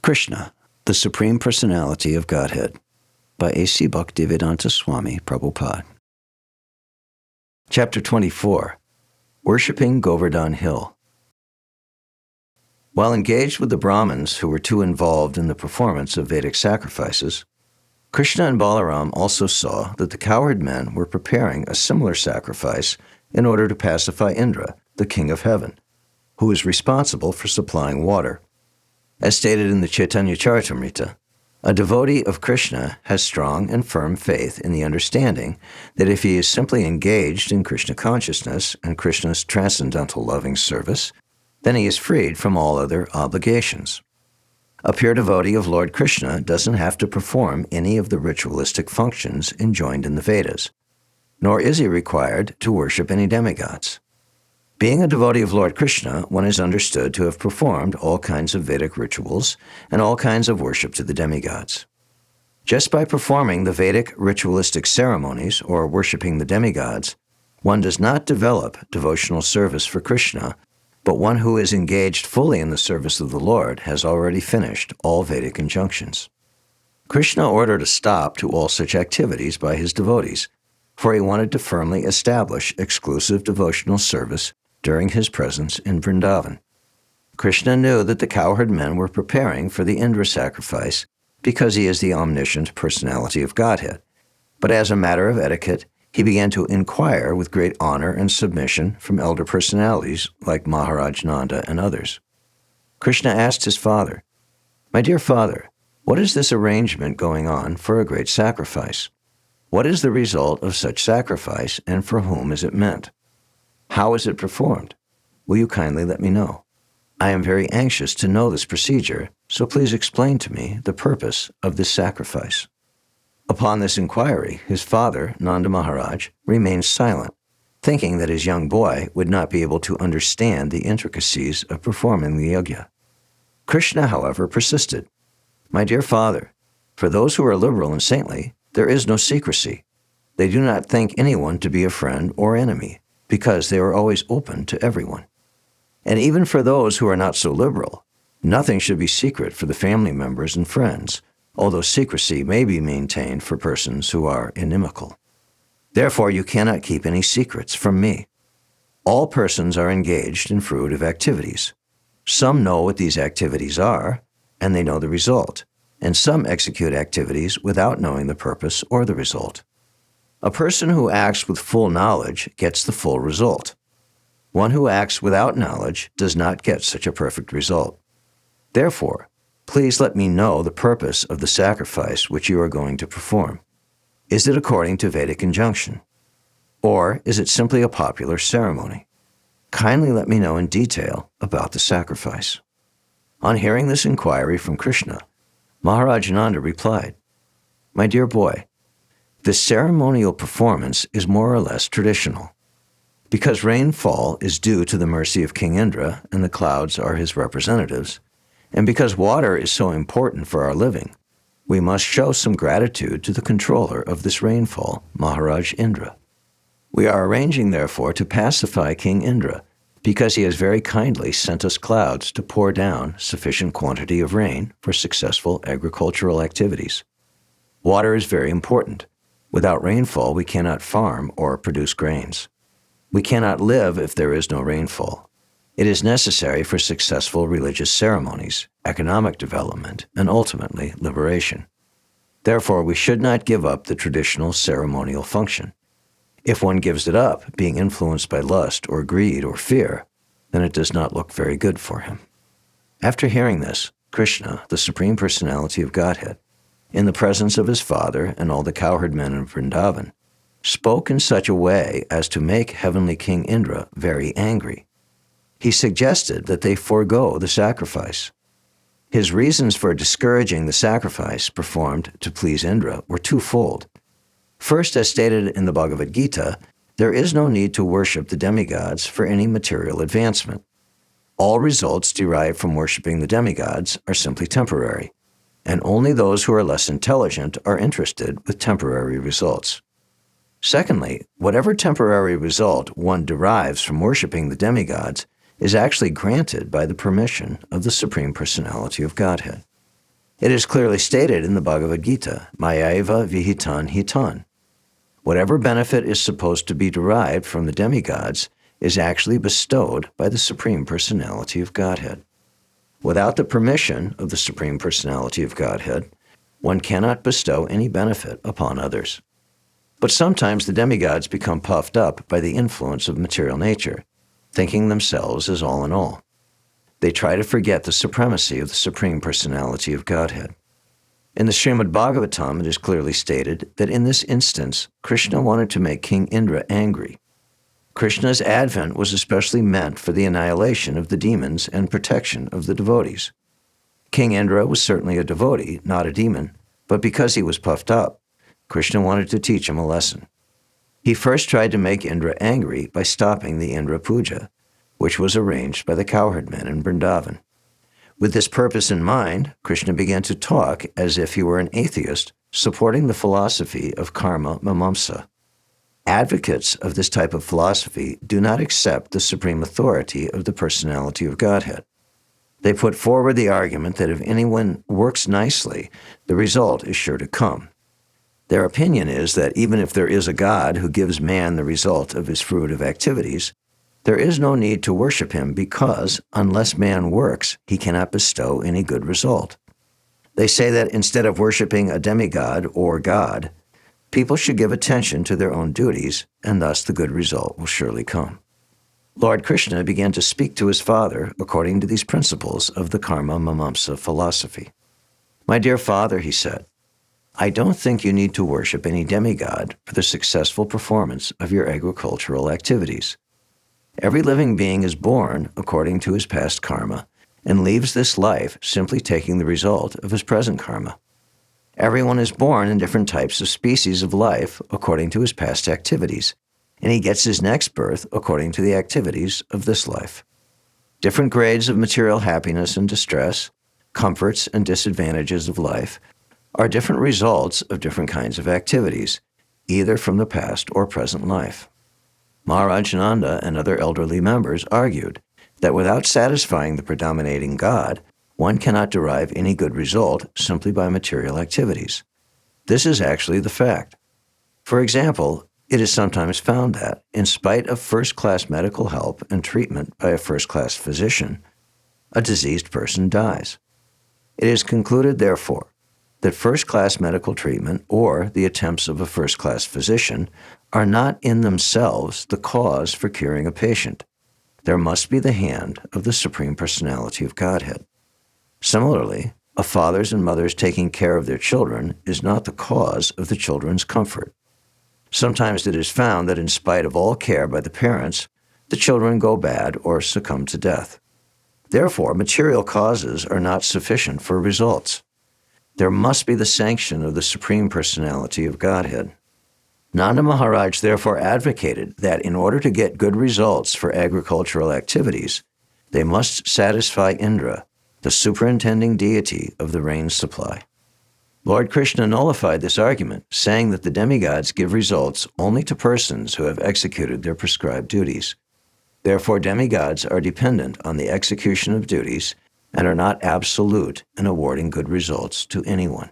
Krishna, the Supreme Personality of Godhead, by A.C. Bhaktivedanta Swami, Prabhupāda. Chapter 24. Worshipping Govardhana Hill. While engaged with the Brahmins who were too involved in the performance of Vedic sacrifices, Krishna and Balaram also saw that the cowherd men were preparing a similar sacrifice in order to pacify Indra, the king of heaven, who is responsible for supplying water. As stated in the Chaitanya Charitamrita, a devotee of Krishna has strong and firm faith in the understanding that if he is simply engaged in Krishna consciousness and Krishna's transcendental loving service, then he is freed from all other obligations. A pure devotee of Lord Krishna doesn't have to perform any of the ritualistic functions enjoined in the Vedas, nor is he required to worship any demigods. Being a devotee of Lord Krishna, one is understood to have performed all kinds of Vedic rituals and all kinds of worship to the demigods. Just by performing the Vedic ritualistic ceremonies or worshiping the demigods, one does not develop devotional service for Krishna, but one who is engaged fully in the service of the Lord has already finished all Vedic injunctions. Krishna ordered a stop to all such activities by his devotees, for he wanted to firmly establish exclusive devotional service during his presence in Vrindavan. Krishna knew that the cowherd men were preparing for the Indra sacrifice because he is the omniscient personality of Godhead, but as a matter of etiquette, he began to inquire with great honor and submission from elder personalities like Maharaj Nanda and others. Krishna asked his father, "My dear father, what is this arrangement going on for a great sacrifice? What is the result of such sacrifice and for whom is it meant? How is it performed? Will you kindly let me know? I am very anxious to know this procedure, so please explain to me the purpose of this sacrifice." Upon this inquiry, his father, Nanda Maharaj, remained silent, thinking that his young boy would not be able to understand the intricacies of performing the yajna. Krishna, however, persisted. "My dear father, for those who are liberal and saintly, there is no secrecy. They do not think anyone to be a friend or enemy, because they are always open to everyone. And even for those who are not so liberal, nothing should be secret for the family members and friends, although secrecy may be maintained for persons who are inimical. Therefore, you cannot keep any secrets from me. All persons are engaged in fruitive activities. Some know what these activities are, and they know the result, and some execute activities without knowing the purpose or the result. A person who acts with full knowledge gets the full result. One who acts without knowledge does not get such a perfect result. Therefore, please let me know the purpose of the sacrifice which you are going to perform. Is it according to Vedic injunction? Or is it simply a popular ceremony? Kindly let me know in detail about the sacrifice." On hearing this inquiry from Krishna, Maharaj Nanda replied, "My dear boy, the ceremonial performance is more or less traditional. Because rainfall is due to the mercy of King Indra and the clouds are his representatives, and because water is so important for our living, we must show some gratitude to the controller of this rainfall, Maharaj Indra. We are arranging, therefore, to pacify King Indra, because he has very kindly sent us clouds to pour down sufficient quantity of rain for successful agricultural activities. Water is very important. Without rainfall, we cannot farm or produce grains. We cannot live if there is no rainfall. It is necessary for successful religious ceremonies, economic development, and ultimately liberation. Therefore, we should not give up the traditional ceremonial function. If one gives it up, being influenced by lust or greed or fear, then it does not look very good for him." After hearing this, Krishna, the Supreme Personality of Godhead, in the presence of his father and all the cowherd men in Vrindavan, spoke in such a way as to make heavenly King Indra very angry. He suggested that they forego the sacrifice. His reasons for discouraging the sacrifice performed to please Indra were twofold. First, as stated in the Bhagavad Gita, there is no need to worship the demigods for any material advancement. All results derived from worshiping the demigods are simply temporary, and only those who are less intelligent are interested with temporary results. Secondly, whatever temporary result one derives from worshiping the demigods is actually granted by the permission of the Supreme Personality of Godhead. It is clearly stated in the Bhagavad Gita, Mayaiva vihitan hitan. Whatever benefit is supposed to be derived from the demigods is actually bestowed by the Supreme Personality of Godhead. Without the permission of the Supreme Personality of Godhead, one cannot bestow any benefit upon others. But sometimes the demigods become puffed up by the influence of material nature, thinking themselves as all in all. They try to forget the supremacy of the Supreme Personality of Godhead. In the Śrīmad-Bhāgavatam, it is clearly stated that in this instance, Krishna wanted to make King Indra angry. Krishna's advent was especially meant for the annihilation of the demons and protection of the devotees. King Indra was certainly a devotee, not a demon, but because he was puffed up, Krishna wanted to teach him a lesson. He first tried to make Indra angry by stopping the Indra Puja, which was arranged by the cowherd men in Vrindavan. With this purpose in mind, Krishna began to talk as if he were an atheist, supporting the philosophy of karma mimamsa. Advocates of this type of philosophy do not accept the supreme authority of the Personality of Godhead. They put forward the argument that if anyone works nicely, the result is sure to come. Their opinion is that even if there is a God who gives man the result of his fruitive activities, there is no need to worship him because, unless man works, he cannot bestow any good result. They say that instead of worshiping a demigod or God, people should give attention to their own duties, and thus the good result will surely come. Lord Krishna began to speak to his father according to these principles of the karma mimamsa philosophy. My dear father, he said, I don't think you need to worship any demigod for the successful performance of your agricultural activities. Every living being is born according to his past karma and leaves this life simply taking the result of his present karma. Everyone is born in different types of species of life according to his past activities, and he gets his next birth according to the activities of this life. Different grades of material happiness and distress, comforts and disadvantages of life, are different results of different kinds of activities, either from the past or present life. Maharaj Nanda and other elderly members argued that without satisfying the predominating God, one cannot derive any good result simply by material activities. This is actually the fact. For example, it is sometimes found that, in spite of first-class medical help and treatment by a first-class physician, a diseased person dies. It is concluded, therefore, that first-class medical treatment or the attempts of a first-class physician are not in themselves the cause for curing a patient. There must be the hand of the Supreme Personality of Godhead. Similarly, a father's and mother's taking care of their children is not the cause of the children's comfort. Sometimes it is found that in spite of all care by the parents, the children go bad or succumb to death. Therefore, material causes are not sufficient for results. There must be the sanction of the Supreme Personality of Godhead. Nanda Maharaj therefore advocated that in order to get good results for agricultural activities, they must satisfy Indra, the superintending deity of the rain supply. Lord Krishna nullified this argument, saying that the demigods give results only to persons who have executed their prescribed duties. Therefore, demigods are dependent on the execution of duties and are not absolute in awarding good results to anyone.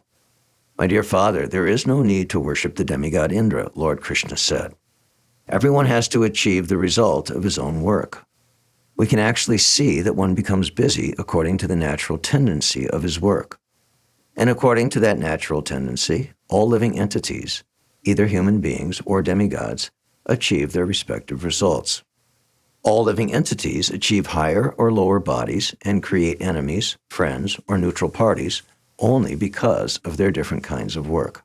My dear father, there is no need to worship the demigod Indra, Lord Krishna said. Everyone has to achieve the result of his own work. We can actually see that one becomes busy according to the natural tendency of his work. And according to that natural tendency, all living entities, either human beings or demigods, achieve their respective results. All living entities achieve higher or lower bodies and create enemies, friends, or neutral parties only because of their different kinds of work.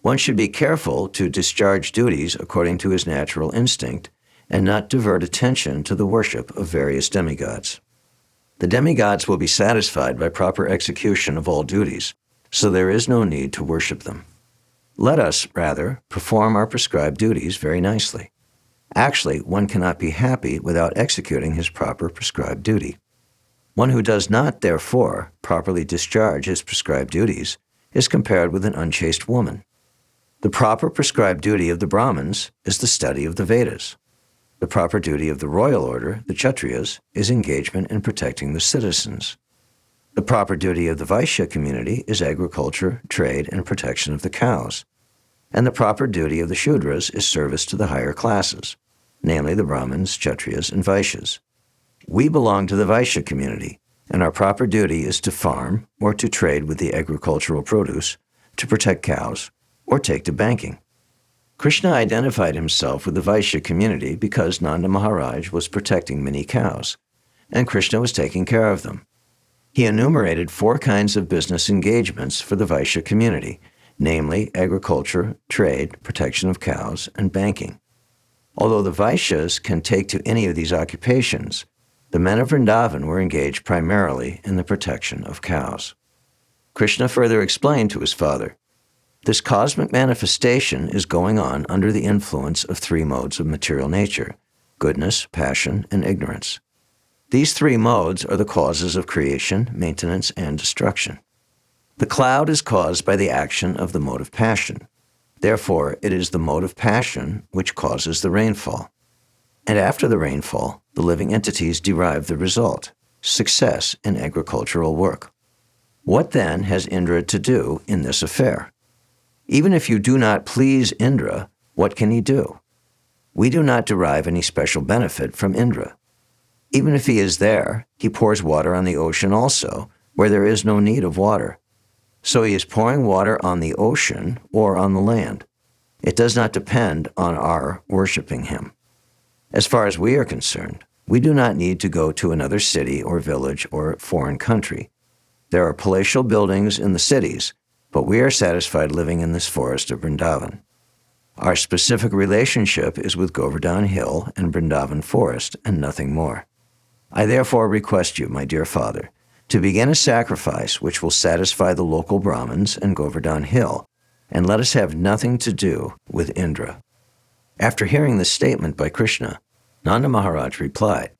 One should be careful to discharge duties according to his natural instinct and not divert attention to the worship of various demigods. The demigods will be satisfied by proper execution of all duties, so there is no need to worship them. Let us, rather, perform our prescribed duties very nicely. Actually, one cannot be happy without executing his proper prescribed duty. One who does not, therefore, properly discharge his prescribed duties is compared with an unchaste woman. The proper prescribed duty of the Brahmins is the study of the Vedas. The proper duty of the royal order, the Kshatriyas, is engagement in protecting the citizens. The proper duty of the Vaishya community is agriculture, trade, and protection of the cows. And the proper duty of the Shudras is service to the higher classes, namely the Brahmins, Kshatriyas, and Vaishyas. We belong to the Vaishya community, and our proper duty is to farm or to trade with the agricultural produce, to protect cows, or take to banking. Krishna identified himself with the Vaishya community because Nanda Maharaj was protecting many cows, and Krishna was taking care of them. He enumerated 4 kinds of business engagements for the Vaishya community, namely agriculture, trade, protection of cows, and banking. Although the Vaishyas can take to any of these occupations, the men of Vrindavan were engaged primarily in the protection of cows. Krishna further explained to his father, "This cosmic manifestation is going on under the influence of 3 modes of material nature: goodness, passion, and ignorance. These 3 modes are the causes of creation, maintenance, and destruction. The cloud is caused by the action of the mode of passion. Therefore, it is the mode of passion which causes the rainfall. And after the rainfall, the living entities derive the result, success in agricultural work. What then has Indra to do in this affair? Even if you do not please Indra, what can he do? We do not derive any special benefit from Indra. Even if he is there, he pours water on the ocean also, where there is no need of water. So he is pouring water on the ocean or on the land. It does not depend on our worshiping him. As far as we are concerned, we do not need to go to another city or village or foreign country. There are palatial buildings in the cities, but we are satisfied living in this forest of Vrindavan. Our specific relationship is with Govardhana Hill and Vrindavan Forest and nothing more. I therefore request you, my dear father, to begin a sacrifice which will satisfy the local Brahmins and Govardhana Hill, and let us have nothing to do with Indra." After hearing this statement by Krishna, Nanda Maharaj replied,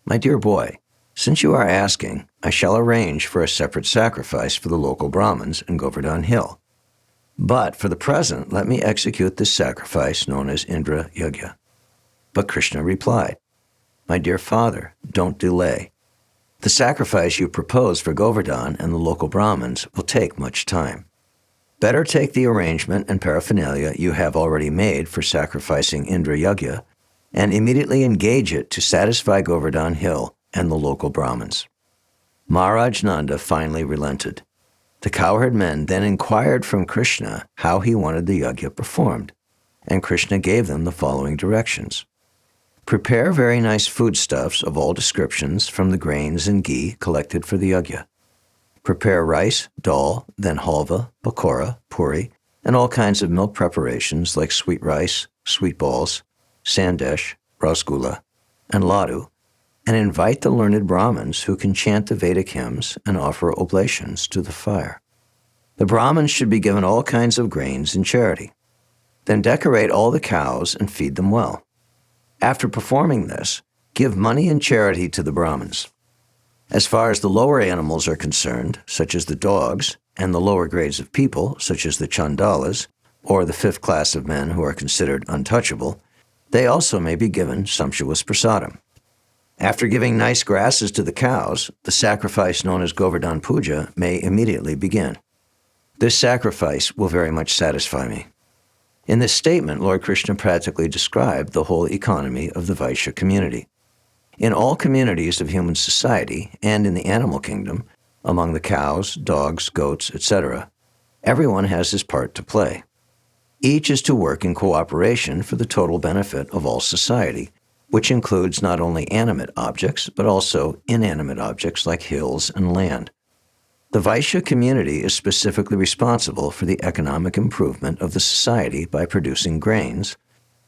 "My dear boy, since you are asking, I shall arrange for a separate sacrifice for the local Brahmins and Govardhana Hill. But for the present, let me execute this sacrifice known as Indra Yagya." But Krishna replied, "My dear father, don't delay. The sacrifice you propose for Govardhan and the local Brahmins will take much time. Better take the arrangement and paraphernalia you have already made for sacrificing Indra Yagya and immediately engage it to satisfy Govardhan Hill and the local Brahmins." Maharaj Nanda finally relented. The cowherd men then inquired from Krishna how he wanted the yagya performed, and Krishna gave them the following directions. Prepare very nice foodstuffs of all descriptions from the grains and ghee collected for the yagya. Prepare rice, dal, then halva, pakora, puri, and all kinds of milk preparations like sweet rice, sweet balls, sandesh, rasgulla, and laddu, and invite the learned Brahmins who can chant the Vedic hymns and offer oblations to the fire. The Brahmins should be given all kinds of grains in charity. Then decorate all the cows and feed them well. After performing this, give money in charity to the Brahmins. As far as the lower animals are concerned, such as the dogs, and the lower grades of people, such as the chandalas, or the 5th class of men who are considered untouchable, they also may be given sumptuous prasadam. After giving nice grasses to the cows, the sacrifice known as Govardhan Puja may immediately begin. This sacrifice will very much satisfy me. In this statement, Lord Krishna practically described the whole economy of the Vaishya community. In all communities of human society and in the animal kingdom, among the cows, dogs, goats, etc., everyone has his part to play. Each is to work in cooperation for the total benefit of all society, which includes not only animate objects, but also inanimate objects like hills and land. The Vaishya community is specifically responsible for the economic improvement of the society by producing grains,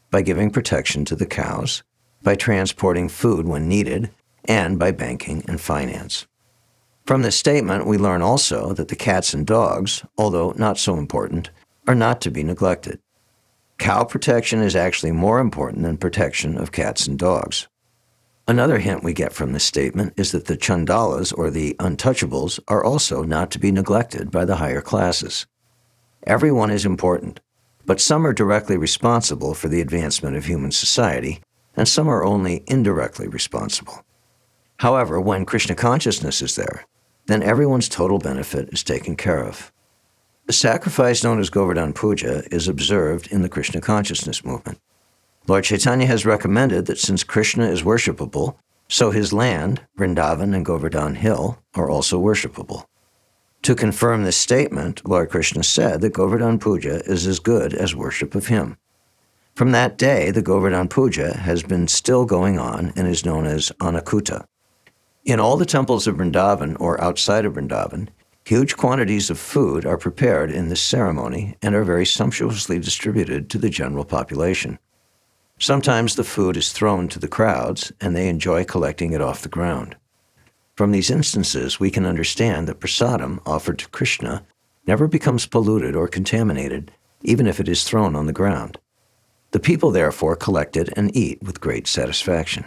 by giving protection to the cows, by transporting food when needed, and by banking and finance. From this statement, we learn also that the cats and dogs, although not so important, are not to be neglected. Cow protection is actually more important than protection of cats and dogs. Another hint we get from this statement is that the chandalas, or the untouchables, are also not to be neglected by the higher classes. Everyone is important, but some are directly responsible for the advancement of human society, and some are only indirectly responsible. However, when Krishna consciousness is there, then everyone's total benefit is taken care of. The sacrifice known as Govardhana Puja is observed in the Krishna consciousness movement. Lord Chaitanya has recommended that since Krishna is worshipable, so his land, Vrindavan and Govardhan Hill, are also worshipable. To confirm this statement, Lord Krishna said that Govardhana Puja is as good as worship of him. From that day, the Govardhana Puja has been still going on and is known as Annakuta. In all the temples of Vrindavan or outside of Vrindavan, huge quantities of food are prepared in this ceremony and are very sumptuously distributed to the general population. Sometimes the food is thrown to the crowds, and they enjoy collecting it off the ground. From these instances, we can understand that prasadam offered to Krishna never becomes polluted or contaminated, even if it is thrown on the ground. The people therefore collect it and eat with great satisfaction.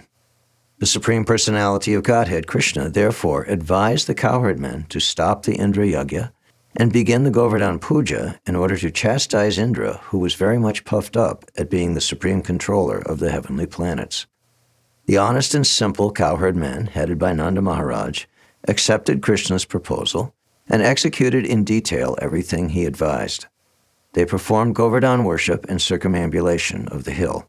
The Supreme Personality of Godhead, Krishna, therefore advised the cowherd men to stop the Indra Yagya and begin the Govardhana Puja in order to chastise Indra, who was very much puffed up at being the supreme controller of the heavenly planets. The honest and simple cowherd men, headed by Nanda Maharaj, accepted Krishna's proposal and executed in detail everything he advised. They performed Govardhan worship and circumambulation of the hill.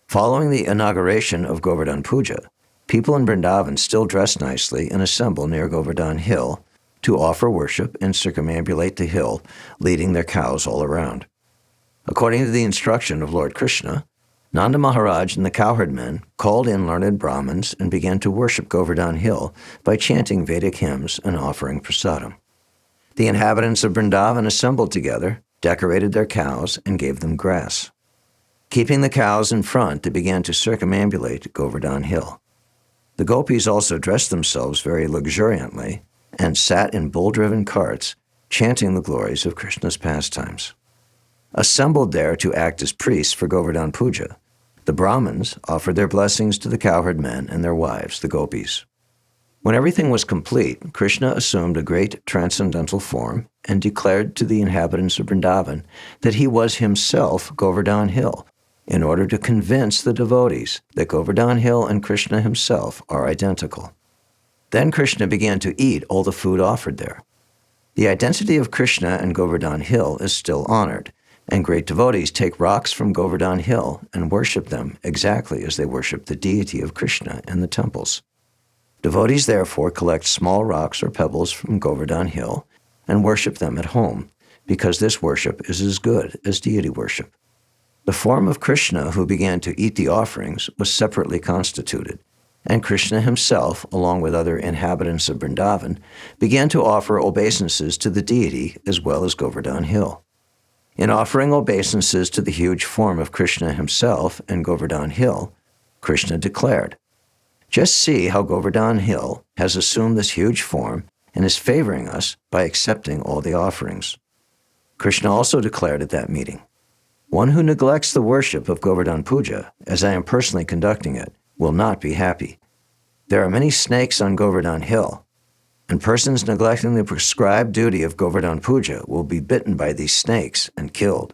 Following the inauguration of Govardhana Puja, people in Vrindavan still dress nicely and assemble near Govardhan Hill to offer worship and circumambulate the hill, leading their cows all around. According to the instruction of Lord Krishna, Nanda Maharaj and the cowherd men called in learned Brahmins and began to worship Govardhan Hill by chanting Vedic hymns and offering prasadam. The inhabitants of Vrindavan assembled together, decorated their cows, and gave them grass. Keeping the cows in front, they began to circumambulate Govardhan Hill. The gopis also dressed themselves very luxuriantly and sat in bull-driven carts, chanting the glories of Krishna's pastimes. Assembled there to act as priests for Govardhana Puja, the Brahmins offered their blessings to the cowherd men and their wives, the gopis. When everything was complete, Krishna assumed a great transcendental form and declared to the inhabitants of Vrindavan that he was himself Govardhan Hill, in order to convince the devotees that Govardhan Hill and Krishna himself are identical. Then Krishna began to eat all the food offered there. The identity of Krishna and Govardhan Hill is still honored, and great devotees take rocks from Govardhan Hill and worship them exactly as they worship the deity of Krishna in the temples. Devotees therefore collect small rocks or pebbles from Govardhan Hill and worship them at home, because this worship is as good as deity worship. The form of Krishna who began to eat the offerings was separately constituted, and Krishna himself, along with other inhabitants of Vrindavan, began to offer obeisances to the deity as well as Govardhan Hill. In offering obeisances to the huge form of Krishna himself and Govardhan Hill, Krishna declared, "Just see how Govardhan Hill has assumed this huge form and is favoring us by accepting all the offerings." Krishna also declared at that meeting, "One who neglects the worship of Govardhan Puja, as I am personally conducting it, will not be happy. There are many snakes on Govardhan Hill, and persons neglecting the prescribed duty of Govardhan Puja will be bitten by these snakes and killed.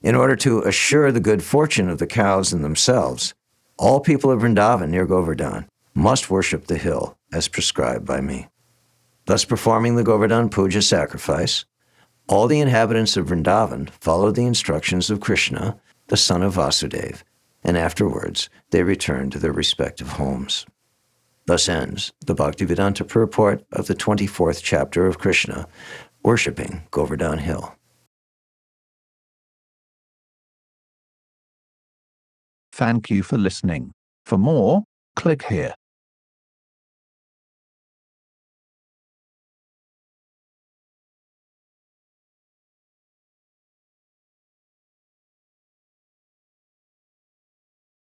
In order to assure the good fortune of the cows and themselves, all people of Vrindavan near Govardhan must worship the hill as prescribed by me." Thus performing the Govardhan Puja sacrifice, all the inhabitants of Vrindavan followed the instructions of Krishna, the son of Vyāsadeva, and afterwards they returned to their respective homes. Thus ends the Bhaktivedanta purport of the 24th chapter of Krishna, worshipping Govardhan Hill. Thank you for listening. For more, click here.